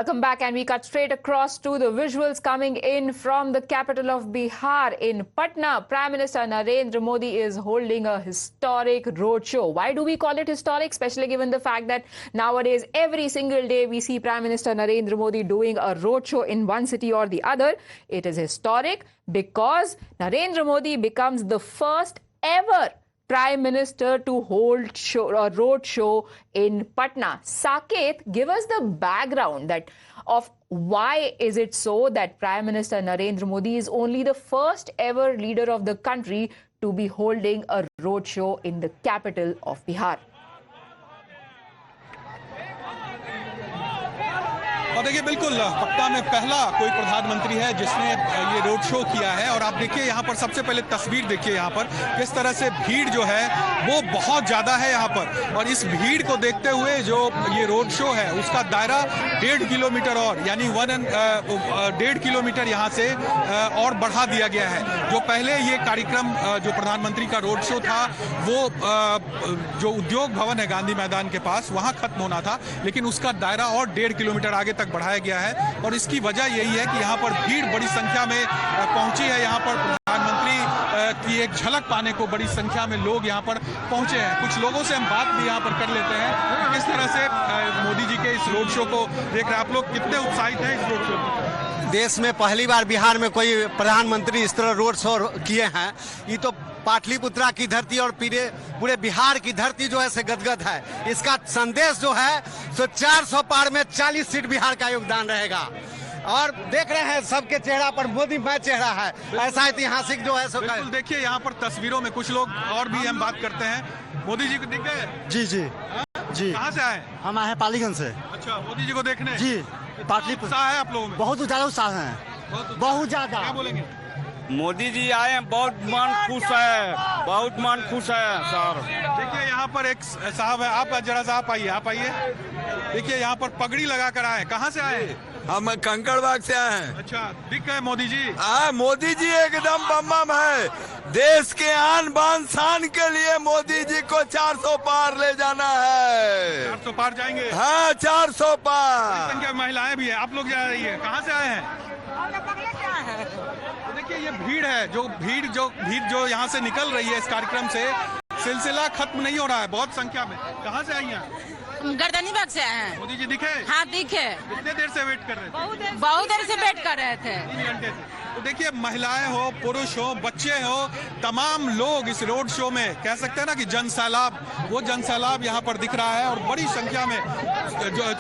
Welcome back, and we cut straight across to the visuals coming in from the capital of Bihar in Patna. Prime Minister Narendra Modi is holding a historic roadshow. Why do we call it historic? Especially given the fact that nowadays every single day we see Prime Minister Narendra Modi doing a roadshow in one city or the other. It is historic because Narendra Modi becomes the first ever Prime Minister to hold a road show in Patna. Saket, give us the background of why is it so that Prime Minister Narendra Modi is only the first ever leader of the country to be holding a road show in the capital of Bihar. और देखिए बिल्कुल पटना में पहला कोई प्रधानमंत्री है जिसने ये रोड शो किया है। और आप देखिए यहाँ पर सबसे पहले तस्वीर देखिए यहाँ पर किस तरह से भीड़ जो है वो बहुत ज्यादा है यहाँ पर। और इस भीड़ को देखते हुए जो ये रोड शो है उसका दायरा 1.5 किलोमीटर और यानी 1.5 किलोमीटर यहाँ से और बढ़ा दिया गया है। जो पहले ये कार्यक्रम जो प्रधानमंत्री का रोड शो था वो जो उद्योग भवन है गांधी मैदान के पास वहां खत्म होना था, लेकिन उसका दायरा और 1.5 किलोमीटर आगे तक बढ़ाया गया है। और इसकी वजह यही है कि यहाँ पर भीड़ बड़ी संख्या में पहुंची है। यहाँ पर प्रधानमंत्री की एक झलक पाने को बड़ी संख्या में लोग यहाँ पर पहुंचे हैं। कुछ लोगों से हम बात भी यहाँ पर कर लेते हैं किस तरह से मोदी जी के इस रोड शो को देख रहे हैं। आप लोग कितने उत्साहित हैं इस रोड शो को? देश में पहली बार बिहार में कोई प्रधानमंत्री इस तरह रोड शो किए हैं। ये तो पाटलिपुत्रा की धरती और पूरे बिहार की धरती जो है से गदगद है। इसका संदेश जो है सो 400 पार में 40 सीट बिहार का योगदान रहेगा। और देख रहे हैं सबके चेहरा पर मोदी मैं चेहरा है, ऐसा ऐतिहासिक जो है सो। बिल्कुल देखिए यहाँ पर तस्वीरों में कुछ लोग और भी हम बात करते हैं। मोदी जी को दिख गए? जी जी जी। कहाँ से आए? हम आए हैं पालीगंज से। अच्छा, मोदी जी को देखने? जी। पाटलिपुत्रा है आप लोगों में? बहुत ज्यादा उत्साह है, बहुत ज्यादा। क्या बोलेंगे? मोदी जी आए हैं, बहुत मन खुश है, बहुत मन खुश है सर। देखिए यहाँ पर एक साहब है, आप जरा सा आप आइए। देखिए यहाँ पर पगड़ी लगा कर आए। कहाँ से आए? हम कंकड़बाग से आए हैं। अच्छा, दिख गए मोदी जी? मोदी जी एकदम बम है। देश के आन बान शान के लिए मोदी जी को 400 पार ले जाना है। 400 पार जाएंगे? हाँ, 400 पार। संख्या महिलाएं भी है। आप लोग जा रही है, कहाँ से आए हैं? तो देखिए ये भीड़ जो यहाँ से निकल रही है इस कार्यक्रम से, सिलसिला खत्म नहीं हो रहा है। बहुत संख्या में। कहाँ से आई हैं? गर्दनी बाग से आए हैं। मोदी जी दिखे? हाँ दिखे। कितने देर से वेट कर रहे थे? बहुत देर से वेट कर रहे थे। 3 घंटे से। तो देखिए महिलाएं हो, पुरुष हो, बच्चे हो, तमाम लोग इस रोड शो में कह सकते हैं ना कि जनसैलाब, वो जनसैलाब यहाँ पर दिख रहा है। और बड़ी संख्या में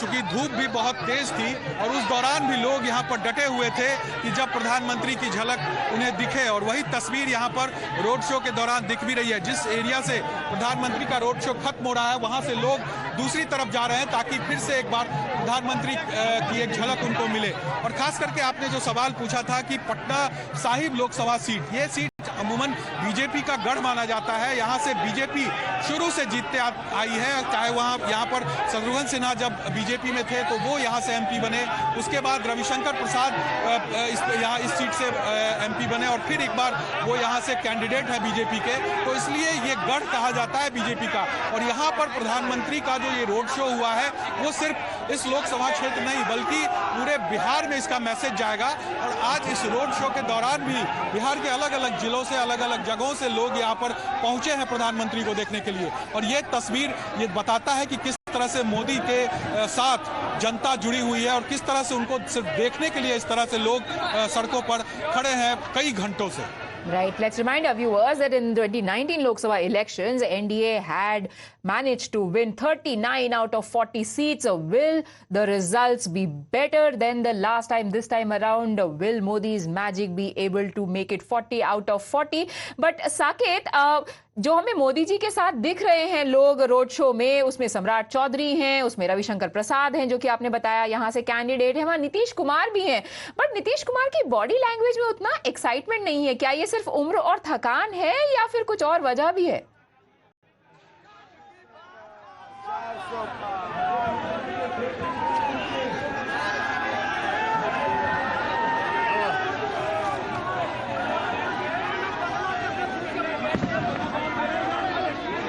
चूंकि धूप भी बहुत तेज थी और उस दौरान भी लोग यहाँ पर डटे हुए थे कि जब प्रधानमंत्री की झलक उन्हें दिखे। और वही तस्वीर यहाँ पर रोड शो के दौरान दिख भी रही है। जिस एरिया से प्रधानमंत्री का रोड शो खत्म हो रहा है वहां से लोग दूसरी तरफ जा रहे हैं ताकि फिर से एक बार प्रधानमंत्री की एक झलक उनको मिले। और खास करके आपने जो सवाल पूछा था कि पटना साहिब लोकसभा सीट, ये सीट अमूमन बीजेपी का गढ़ माना जाता है। यहाँ से बीजेपी शुरू से जीतते आई है। चाहे यहाँ पर शत्रुघ्न सिन्हा जब बीजेपी में थे तो वो यहाँ से एमपी बने, उसके बाद रविशंकर प्रसाद इस सीट से एमपी बने और फिर एक बार वो यहाँ से कैंडिडेट है बीजेपी के। तो इसलिए ये गढ़ कहा जाता है बीजेपी का। और यहाँ पर प्रधानमंत्री का जो ये रोड शो हुआ है वो सिर्फ इस लोकसभा क्षेत्र नहीं बल्कि पूरे बिहार में इसका मैसेज जाएगा। और आज इस रोड शो के दौरान भी बिहार के अलग अलग जिलों से, अलग अलग जगहों से लोग यहाँ पर पहुंचे हैं प्रधानमंत्री को देखने के लिए। और ये तस्वीर ये बताता है कि किस तरह से मोदी के साथ जनता जुड़ी हुई है और किस तरह से उनको सिर्फ देखने के लिए इस तरह से लोग सड़कों पर खड़े हैं कई घंटों से। Right. Let's remind our viewers that in 2019 Lok Sabha elections, NDA had managed to win 39 out of 40 seats. Will the results be better than the last time? This time around, will Modi's magic be able to make it 40 out of 40? But Saket, जो हमें मोदी जी के साथ दिख रहे हैं लोग road show में, उसमें सम्राट चौधरी हैं, उसमें रविशंकर प्रसाद हैं जो कि आपने बताया यहाँ से कैंडिडेट है, वहाँ नीतीश कुमार भी हैं। बट नीतीश कुमार की बॉडी लैंग्वेज में उतना एक्साइटमेंट नहीं है। क्या ये सिर्फ उम्र और थकान है या फिर कुछ और वजह भी है?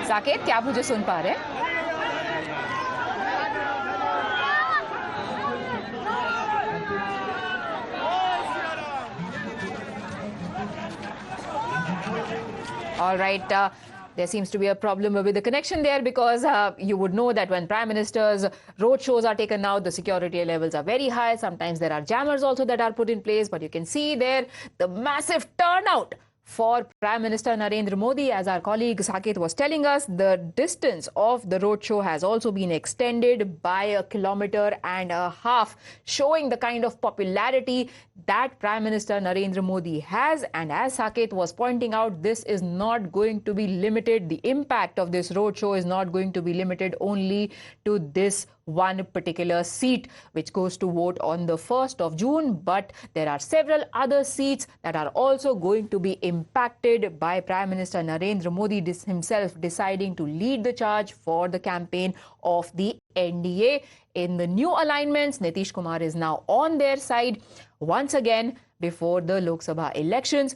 साकेत, क्या आप मुझे सुन पा रहे हैं? All right. There seems to be a problem with the connection there because you would know that when Prime Minister's road shows are taken out, the security levels are very high. Sometimes there are jammers also that are put in place. But you can see there the massive turnout for Prime Minister Narendra Modi. As our colleague Saket was telling us, the distance of the roadshow has also been extended by 1.5 kilometers, showing the kind of popularity that Prime Minister Narendra Modi has. And as Saket was pointing out, this is not going to be limited. The impact of this roadshow is not going to be limited only to this one particular seat which goes to vote on the 1st of June, but there are several other seats that are also going to be impacted by Prime Minister Narendra Modi himself deciding to lead the charge for the campaign of the NDA. In the new alignments, Nitish Kumar is now on their side once again before the Lok Sabha elections.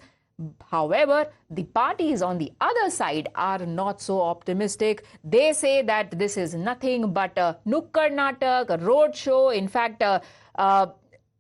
However, the parties on the other side are not so optimistic. They say that this is nothing but a Nukkad Natak, a road show. In fact,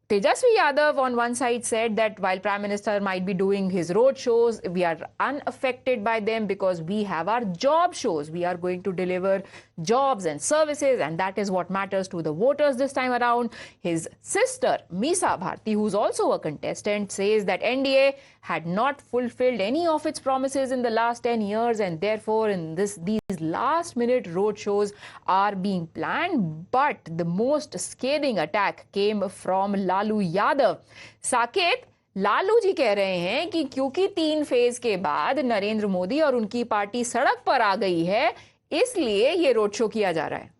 Tejasvi Yadav on one side said that while Prime Minister might be doing his road shows, we are unaffected by them because we have our job shows. We are going to deliver jobs and services, and that is what matters to the voters this time around. His sister, Meesa Bharti, who's also a contestant, says that NDA had not fulfilled any of its promises in the last 10 years, and therefore in these last-minute road shows are being planned. But the most scathing attack came from Lalu Yadav. Saket, Lalu ji कह रहे हैं कि क्योंकि 3 phase के बाद नरेंद्र मोदी और उनकी party सड़क पर आ गई है, इसलिए ये रोड शो किया जा रहा है.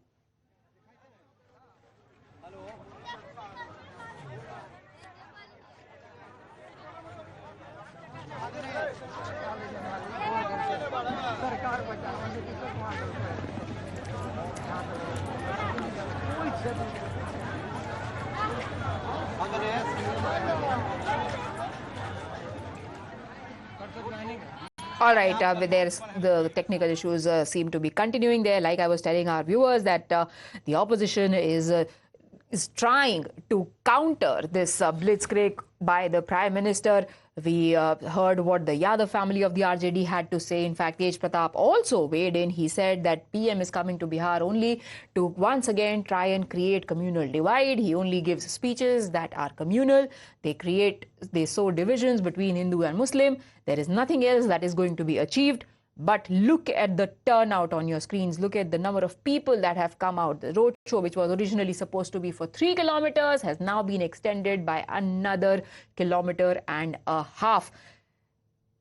All right, there's the technical issues seem to be continuing there. Like I was telling our viewers that the opposition is trying to counter this blitzkrieg by the Prime Minister. We heard what the Yadav family of the RJD had to say. In fact, Tej Pratap also weighed in. He said that PM is coming to Bihar only to once again try and create communal divide. He only gives speeches that are communal. They sow divisions between Hindu and Muslim. There is nothing else that is going to be achieved. But look at the turnout on your screens. Look at the number of people that have come out. The road show, which was originally supposed to be for 3 kilometers, has now been extended by another 1.5 kilometers.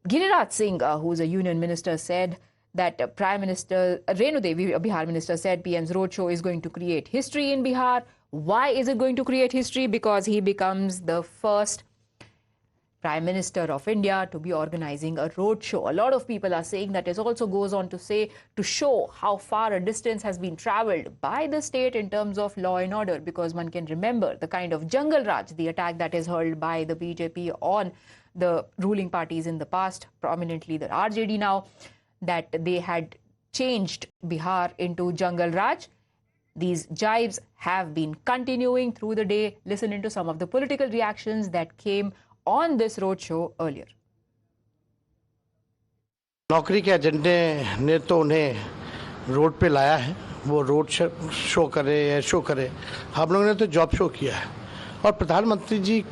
Giriraj Singh, who's a union minister, said that Prime Minister Renu Devi, a Bihar minister, said PM's road show is going to create history in Bihar. Why is it going to create history? Because he becomes the first Prime Minister of India to be organizing a road show. A lot of people are saying that it also goes on to say, to show how far a distance has been traveled by the state in terms of law and order, because one can remember the kind of Jungle Raj, the attack that is hurled by the BJP on the ruling parties in the past, prominently the RJD now, that they had changed Bihar into Jungle Raj. These jibes have been continuing through the day. Listen into some of the political reactions that came on this road show earlier. नौकरी के एजेंडे ने तो उन्हें road पे लाया है, वो रोड शो करे या शो करे. हम लोगों ने तो जॉब शो किया है और प्रधानमंत्री जी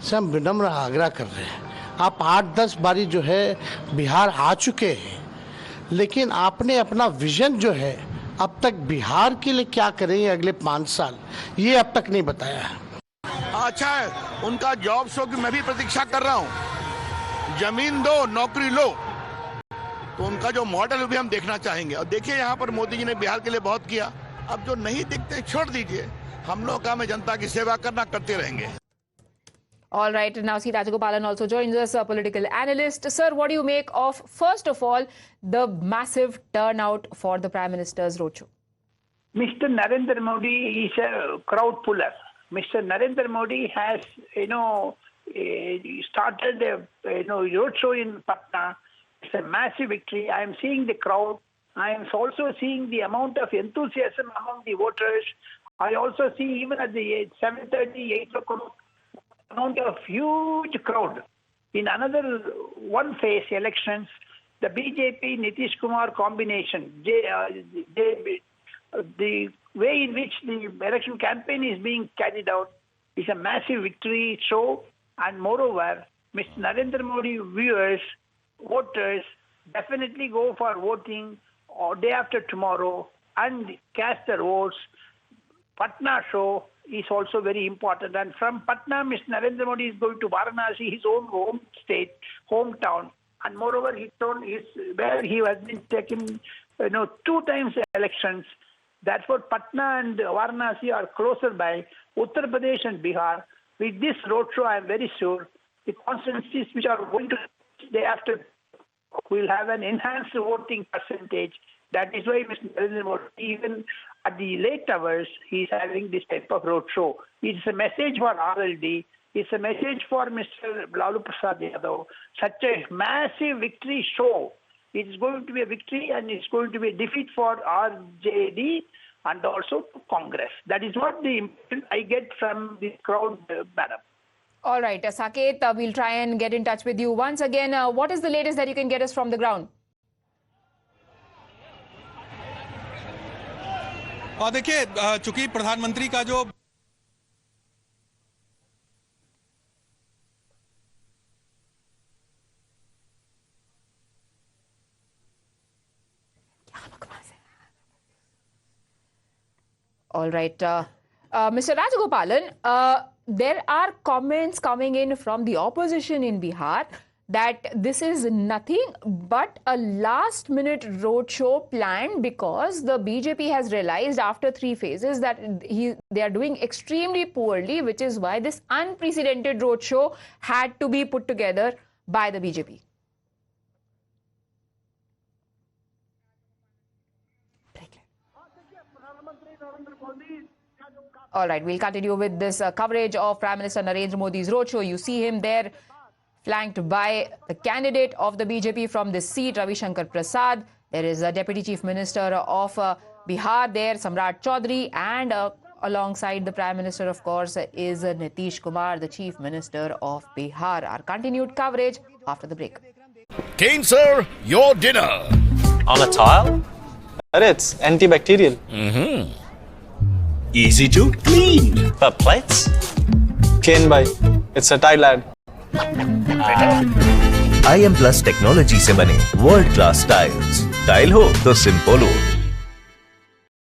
से हम विनम्र आग्रह कर रहे हैं. आप 8-10 बारी जो है बिहार आ चुके हैं, लेकिन आपने अपना विजन जो है अब तक बिहार के लिए क्या करेंगे अगले 5 साल, ये अब तक नहीं बताया है. अच्छा है, उनका जॉब शो की मैं भी प्रतीक्षा कर रहा हूं. जमीन दो, नौकरी लो, तो उनका जो मॉडल भी हम देखना चाहेंगे. और देखिए, यहाँ पर मोदी जी ने बिहार के लिए बहुत किया. अब जो नहीं दिखते छोड़ दीजिए. हम लोग काम है जनता की सेवा करना, करते रहेंगे. All right, now C. Rajagopalan also joins us, a political analyst. Sir, what do you make of, first of all, the massive turnout for the Prime Minister's roadshow? Mr. Narendra Modi is a crowd puller. Mr. Narendra Modi has, started a, roadshow in Patna. It's a massive victory. I am seeing the crowd. I am also seeing the amount of enthusiasm among the voters. I also see even at the 7:30, 8 o'clock, amount of huge crowd. In another one phase elections, the BJP Nitish Kumar combination, the way in which the election campaign is being carried out is a massive victory show, and moreover, Mr. Narendra Modi viewers, voters definitely go for voting or day after tomorrow and cast their votes. Patna show is also very important, and from Patna, Mr. Narendra Modi is going to Varanasi, his own home state, hometown, and moreover, where he has been taken, 2 times elections. Therefore, Patna and Varanasi are closer by. Uttar Pradesh and Bihar. With this roadshow, I am very sure the constituencies which are going to day after will have an enhanced voting percentage. That is why Mr. Narendra Modi, even at the late hours, he is having this type of roadshow. It's a message for RLD. It's a message for Mr. Lalu Prasad Yadav. Such a massive victory show. It's going to be a victory and it's going to be a defeat for RJD and also to Congress. That is what the impression I get from the crowd, madam. All right, Saket, we'll try and get in touch with you once again. What is the latest that you can get us from the ground? और देखिए, चूंकि प्रधानमंत्री का जो All right. Mr. Rajagopalan, there are comments coming in from the opposition in Bihar that this is nothing but a last-minute roadshow planned because the BJP has realized after 3 phases that they are doing extremely poorly, which is why this unprecedented roadshow had to be put together by the BJP. All right, we'll continue with this coverage of Prime Minister Narendra Modi's roadshow. You see him there flanked by the candidate of the BJP from this seat, Ravi Shankar Prasad. There is a Deputy Chief Minister of Bihar there, Samrat Chaudhary, and alongside the Prime Minister, of course, is Nitish Kumar, the Chief Minister of Bihar. Our continued coverage after the break. Kane, sir, your dinner. On a tile? It's antibacterial. Easy to clean. But plates? Kane bhai, it's a tile lad. IM Plus technology से बने world class tiles, tile हो तो simple हो.